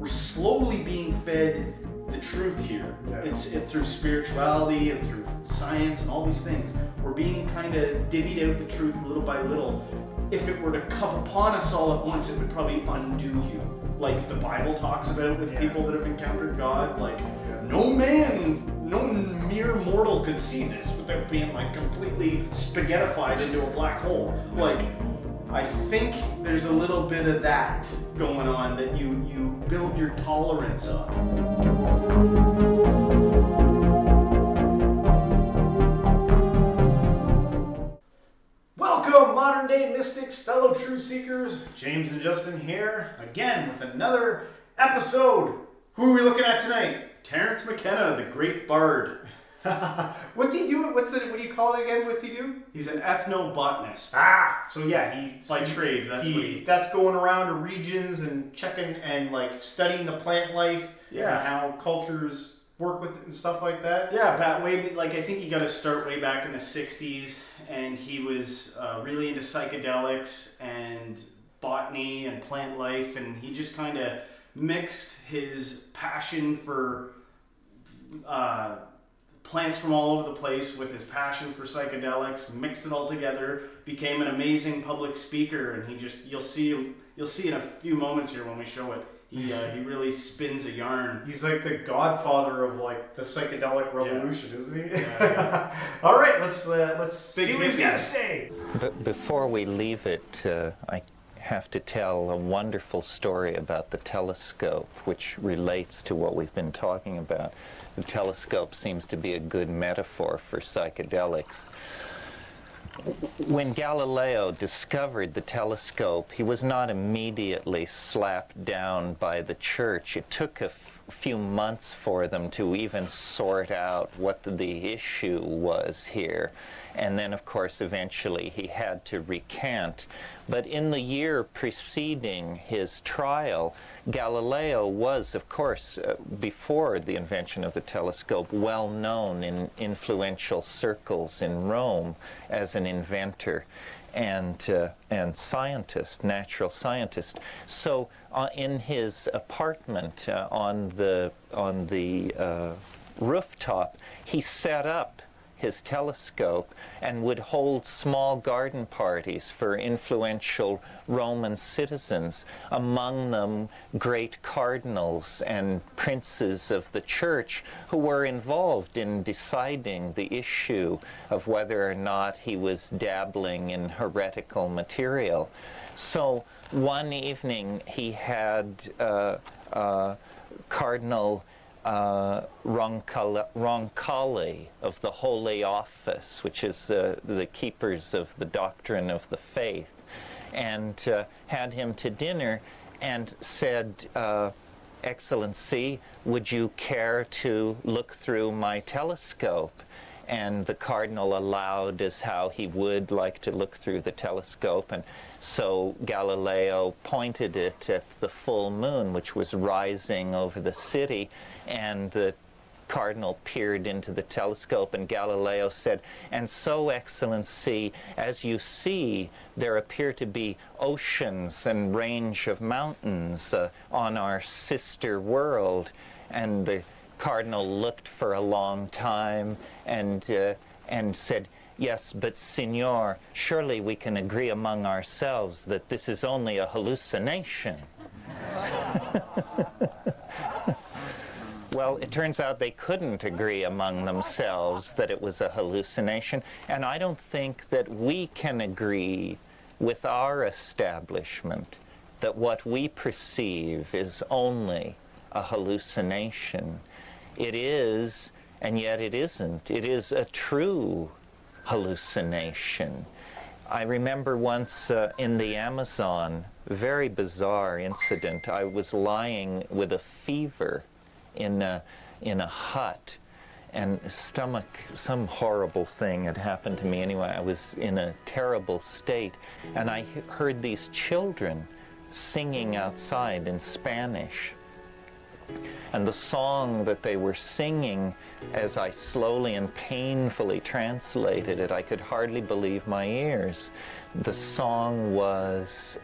we're slowly being fed the truth here. Yeah. It's through spirituality and through science and all these things. We're being kind of divvied out the truth little by little. If it were to come upon us all at once, it would probably undo you. Like the Bible talks about with people that have encountered God. Like, no mere mortal could see this without being like completely spaghettified into a black hole. Like, I think there's a little bit of that going on, that you build your tolerance up. Welcome, modern day mystics, fellow truth seekers. James and Justin here, again with another episode. Who are we looking at tonight? Terence McKenna, the great bard. What's he doing? What do you call it again? What's he do? He's an ethnobotanist. So yeah, he's by trade. That's going around to regions and checking and like studying the plant life. Yeah, and how cultures work with it and stuff like that. Yeah, I think he got his start way back in the '60s, and he was really into psychedelics and botany and plant life, and he just kind of mixed his passion for plants from all over the place with his passion for psychedelics, mixed it all together, became an amazing public speaker, and you'll see in a few moments here when we show it. He really spins a yarn. He's like the godfather of like the psychedelic revolution, isn't he? Yeah. All right, let's see what he's got to say. But before we leave it, I have to tell a wonderful story about the telescope, which relates to what we've been talking about. The telescope seems to be a good metaphor for psychedelics. When Galileo discovered the telescope, he was not immediately slapped down by the church. It took a few months for them to even sort out what the issue was here. And then, of course, eventually he had to recant. But in the year preceding his trial, Galileo was, of course, before the invention of the telescope, well known in influential circles in Rome as an inventor and scientist, natural scientist. So in his apartment on the rooftop, he set up his telescope and would hold small garden parties for influential Roman citizens, among them great cardinals and princes of the church who were involved in deciding the issue of whether or not he was dabbling in heretical material. So one evening he had Cardinal Roncalli of the Holy Office, which is the keepers of the doctrine of the faith, and had him to dinner and said, "Excellency, would you care to look through my telescope?" And the cardinal allowed as how he would like to look through the telescope, and so Galileo pointed it at the full moon, which was rising over the city, and the cardinal peered into the telescope, and Galileo said, "And so, Excellency, as you see, there appear to be oceans and range of mountains on our sister world." And the cardinal looked for a long time and said, "Yes, but Signor, surely we can agree among ourselves that this is only a hallucination." Well, it turns out they couldn't agree among themselves that it was a hallucination, and I don't think that we can agree with our establishment that what we perceive is only a hallucination. It is, and yet it isn't. It is a true hallucination. I remember once in the Amazon, very bizarre incident. I was lying with a fever in a hut, and some horrible thing had happened to me. Anyway, I was in a terrible state, and I heard these children singing outside in Spanish. And the song that they were singing, as I slowly and painfully translated it, I could hardly believe my ears. The song was,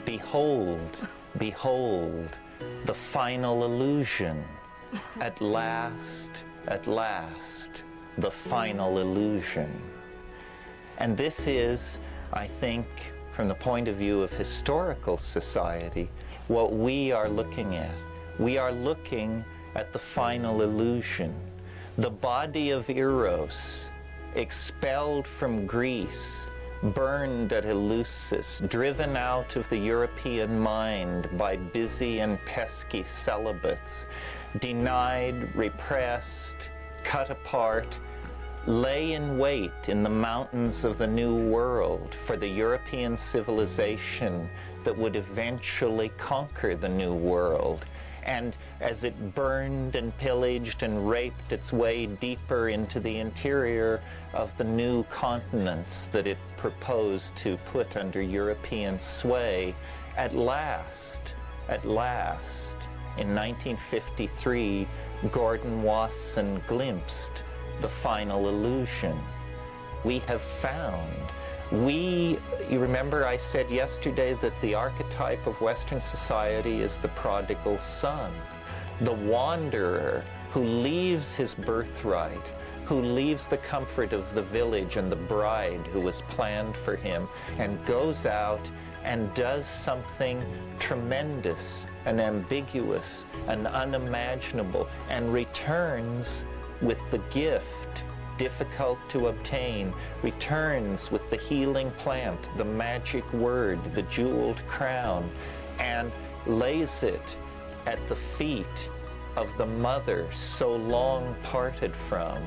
"Behold, behold, the final illusion. At last, the final illusion. And this is, I think, from the point of view of historical society, what we are looking at. We are looking at the final illusion. The body of Eros, expelled from Greece, burned at Eleusis, driven out of the European mind by busy and pesky celibates, denied, repressed, cut apart, lay in wait in the mountains of the New World for the European civilization that would eventually conquer the New World. And as it burned and pillaged and raped its way deeper into the interior of the new continents that it proposed to put under European sway, at last, in 1953, Gordon Wasson glimpsed the final illusion. We have found. You remember I said yesterday that the archetype of Western society is the prodigal son, the wanderer who leaves his birthright, who leaves the comfort of the village and the bride who was planned for him, and goes out and does something tremendous and ambiguous and unimaginable, and returns with the gift, difficult to obtain, returns with the healing plant, the magic word, the jeweled crown, and lays it at the feet of the mother so long parted from,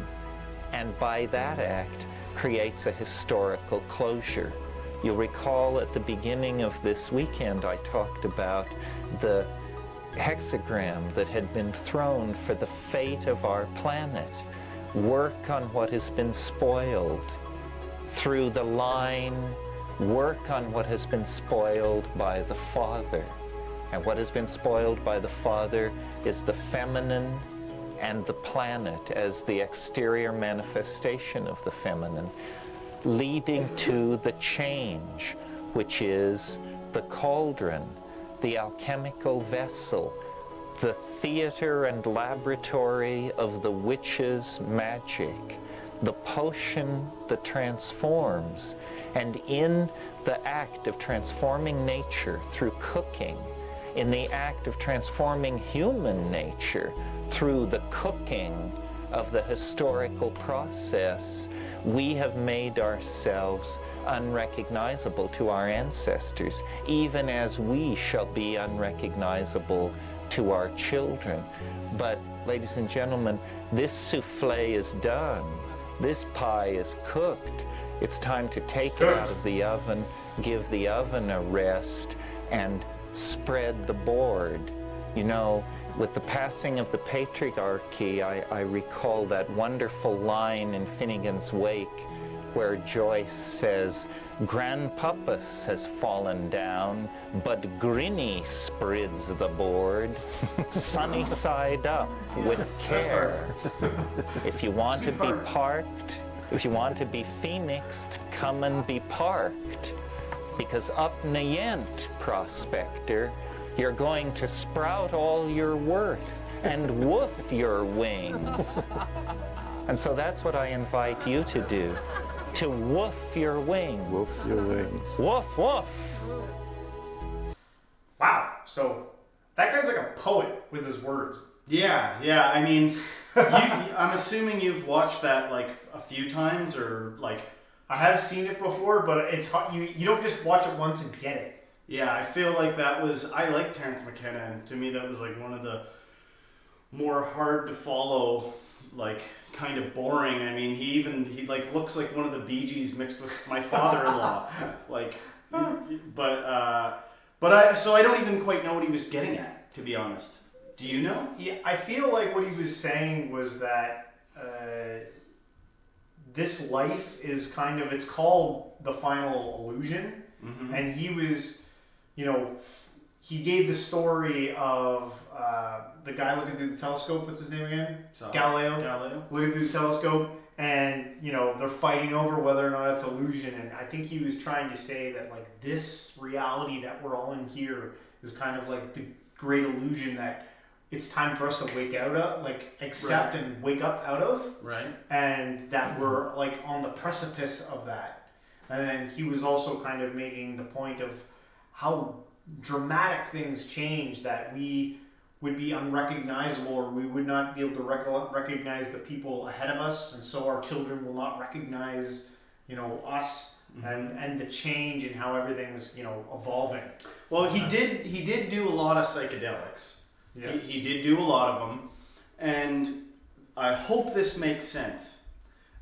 and by that act creates a historical closure. You'll recall at the beginning of this weekend I talked about the hexagram that had been thrown for the fate of our planet. Work on what has been spoiled. Through the line, work on what has been spoiled by the Father. And what has been spoiled by the Father is the feminine and the planet as the exterior manifestation of the feminine, leading to the change, which is the cauldron, the alchemical vessel, the theater and laboratory of the witch's magic, the potion that transforms. And in the act of transforming nature through cooking, in the act of transforming human nature through the cooking of the historical process, we have made ourselves unrecognizable to our ancestors, even as we shall be unrecognizable to our children. But, ladies and gentlemen, this souffle is done. This pie is cooked. It's time to take it out of the oven, give the oven a rest, and spread the board. You know, with the passing of the patriarchy, I recall that wonderful line in Finnegan's Wake where Joyce says, "Grandpapa's has fallen down, but Grinny spreads the board, sunny side up with care." If you want to be parked, if you want to be phoenixed, come and be parked. Because up Nayent, prospector, you're going to sprout all your worth and woof your wings. And so that's what I invite you to do, to woof your wings. Woof your wings. Woof, woof. Wow, so that guy's like a poet with his words. Yeah, I mean, I'm assuming you've watched that like a few times, or like, I have seen it before, but it's hard. You don't just watch it once and get it. yeah, I feel like I like Terence McKenna, and to me that was like one of the more hard to follow, like kind of boring. I mean, he like looks like one of the Bee Gees mixed with my father-in-law. Like, but I don't even quite know what he was getting at, to be honest. Do you know? Yeah, I feel like what he was saying was that this life is kind of, it's called the final illusion. Mm-hmm. And he was, he gave the story of the guy looking through the telescope. What's his name again? Galileo. Looking through the telescope, and they're fighting over whether or not it's illusion. And I think he was trying to say that like this reality that we're all in here is kind of like the great illusion that it's time for us to wake out of, like accept and wake up out of. Right. And that we're like on the precipice of that. And then he was also kind of making the point of how dramatic things change, that we would be unrecognizable, or we would not be able to recognize the people ahead of us, and so our children will not recognize, us. And the change in how everything's evolving. Well, he did do a lot of psychedelics. Yeah. He did do a lot of them, and I hope this makes sense.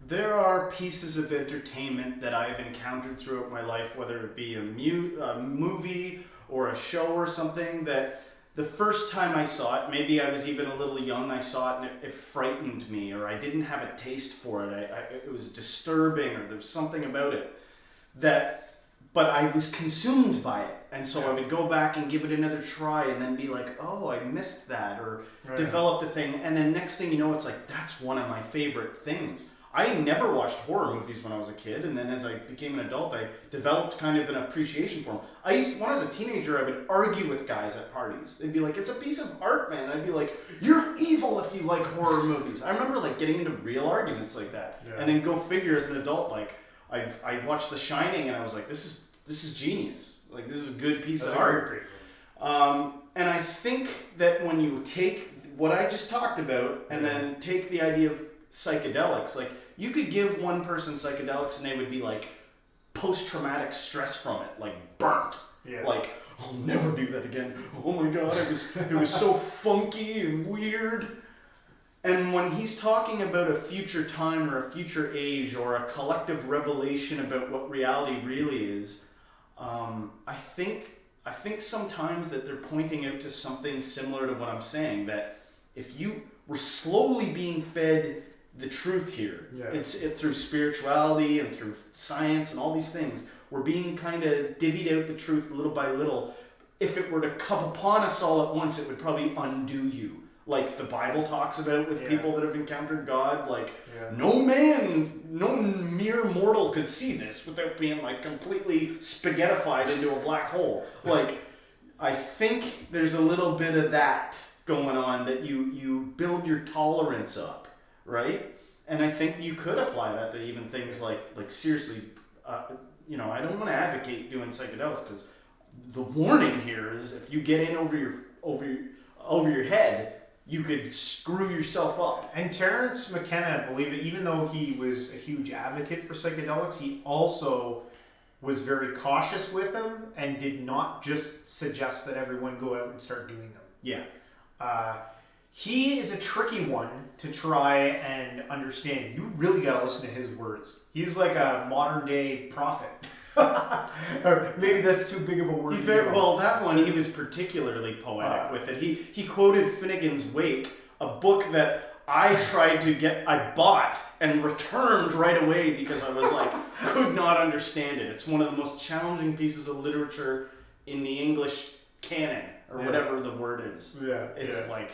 There are pieces of entertainment that I've encountered throughout my life, whether it be a movie or a show or something, that the first time I saw it, maybe I was even a little young, I saw it and it frightened me, or I didn't have a taste for it. It was disturbing, or there was something about it but I was consumed by it. And so I would go back and give it another try and then be like, oh, I missed that, or developed a thing. And then next thing you know, it's like, that's one of my favorite things. I never watched horror movies when I was a kid, and then as I became an adult, I developed kind of an appreciation for them. When I was a teenager, I would argue with guys at parties. They'd be like, it's a piece of art, man. I'd be like, you're evil if you like horror movies. I remember like getting into real arguments like that. Yeah. And then go figure, as an adult, like I watched The Shining and I was like, this is genius. Like, this is a good piece of art. And I think that when you take what I just talked about and then take the idea of psychedelics, like, you could give one person psychedelics and they would be like post-traumatic stress from it, like burnt. Yeah. Like, I'll never do that again. Oh my God, it was so funky and weird. And when he's talking about a future time or a future age or a collective revelation about what reality really is, I think sometimes that they're pointing out to something similar to what I'm saying, that if you were slowly being fed the truth here, it's through spirituality and through science and all these things, we're being kind of divvied out the truth little by little. If it were to come upon us all at once, it would probably undo you. Like the Bible talks about with people that have encountered God, like no mere mortal could see this without being like completely spaghettified into a black hole. Like, I think there's a little bit of that going on, that you build your tolerance up, right? And I think you could apply that to even things like seriously, I don't want to advocate doing psychedelics, because the warning here is if you get in over your head, you could screw yourself up. And Terence McKenna, believe it, even though he was a huge advocate for psychedelics, he also was very cautious with them and did not just suggest that everyone go out and start doing them. Yeah. He is a tricky one to try and understand. You really got to listen to his words. He's like a modern day prophet. Or maybe that's too big of a word. Well, that one, he was particularly poetic with it. He quoted Finnegan's Wake, a book that I bought and returned right away because I was like, could not understand it. It's one of the most challenging pieces of literature in the English canon, or whatever the word is. Yeah. It's like,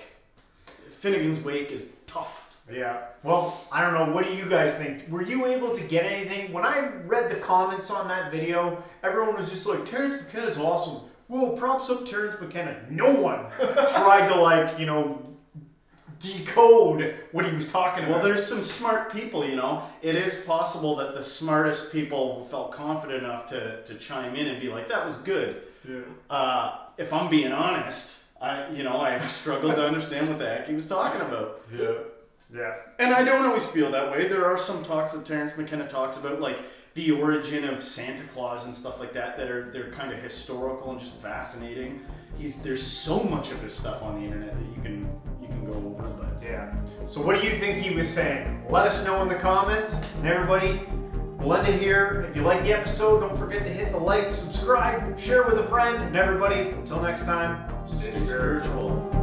Finnegan's Wake is tough. Yeah. Well, I don't know. What do you guys think? Were you able to get anything? When I read the comments on that video, everyone was just like, Terence McKenna's awesome. Well, props up Terence McKenna. No one tried to decode what he was talking about. Well, there's some smart people, It is possible that the smartest people felt confident enough to chime in and be like, that was good. Yeah. If I'm being honest, I struggled to understand what the heck he was talking about. Yeah. Yeah. And I don't always feel that way. There are some talks that Terence McKenna talks about, like the origin of Santa Claus and stuff like that, they're kind of historical and just fascinating. There's so much of his stuff on the internet that you can go over, but yeah. So what do you think he was saying? Let us know in the comments. And everybody, we'll end it here. If you like the episode, don't forget to hit the like, subscribe, share with a friend, and everybody, until next time, stay spiritual.